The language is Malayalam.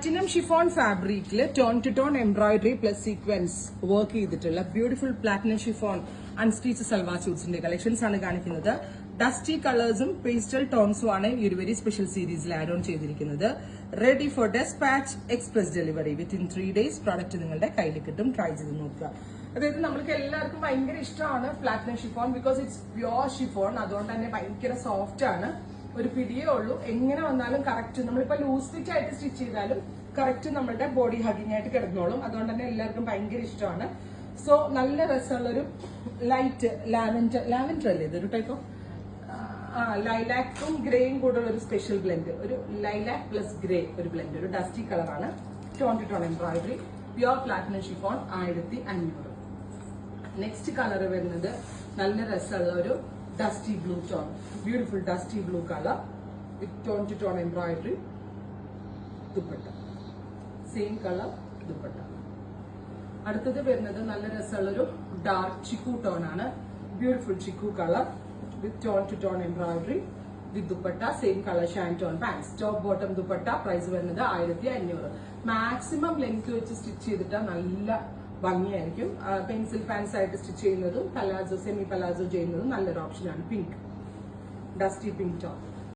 Platinum chiffon fabric tone to tone embroidery plus sequence work ചെയ്തിട്ടുള്ള beautiful platinum chiffon unstitched salwar suits ന്റെ കളക്ഷൻസ് ആണ് കാണിക്കുന്നത്. ഡസ്റ്റി കളേഴ്സും പേസ്റ്റൽ ടോൺസും ആണ് ഈ ഒരു വെരി സ്പെഷ്യൽ സീരീസിൽ ആഡ് ഓൺ ചെയ്തിരിക്കുന്നത്. Ready for despatch express delivery within 3 days product നിങ്ങളുടെ കയ്യിൽ കിട്ടും. ട്രൈ ചെയ്ത് നോക്കുക. അതായത് നമ്മൾക്ക് എല്ലാവർക്കും ഭയങ്കര ഇഷ്ടമാണ് platinum chiffon because it's pure chiffon. അതുകൊണ്ട് തന്നെ ഭയങ്കര സോഫ്റ്റ് ആണ്. ഒരു പിടിയേ ഉള്ളൂ. എങ്ങനെ വന്നാലും കറക്റ്റ് നമ്മളിപ്പോ ലൂസ് ഫിറ്റ് ആയിട്ട് സ്റ്റിച്ച് ചെയ്താലും കറക്റ്റ് നമ്മുടെ ബോഡി ഹഗിങ് ആയിട്ട് കിടന്നോളും. അതുകൊണ്ട് തന്നെ എല്ലാവർക്കും ഭയങ്കര ഇഷ്ടമാണ്. സോ നല്ല രസമുള്ളൊരു ലൈറ്റ് ലാവൻഡർ അല്ലേ ഇതൊരു ടൈപ്പ് ഓഫ് ലൈലാക്കും ഗ്രേയും കൂടെ ഒരു സ്പെഷ്യൽ ബ്ലെൻഡ്, ഒരു ലൈലാക് പ്ലസ് ഗ്രേ ഒരു ബ്ലെൻഡ്, ഒരു ഡസ്റ്റി കളറാണ്. Tone to tone embroidery pure platinum chiffon 1500. Next colour വരുന്നത് നല്ല രസമുള്ള ഒരു dusty blue tone, beautiful dusty blue color with tone to tone embroidery dupatta, same color dupatta. അടുത്തത് വരുന്നത് നല്ല രസമുള്ള ഒരു ഡാർക്ക് ചിക്കു ടോൺ ആണ്. Beautiful chikoo colour with tone to tone embroidery with dupatta, same colour ഷാൻ tone pants, top bottom dupatta. Price വരുന്നത് 1500. മാക്സിമം ലെങ്ത് വെച്ച് സ്റ്റിച്ച് ചെയ്തിട്ട് നല്ല ഭംഗിയായിരിക്കും. പെൻസിൽ പാൻസ് ആയിട്ട് സ്റ്റിച്ച് ചെയ്യുന്നതും പലാസോ സെമി പലാസോ ചെയ്യുന്നതും നല്ലൊരു ഓപ്ഷനാണ്. Pink, dusty pink top.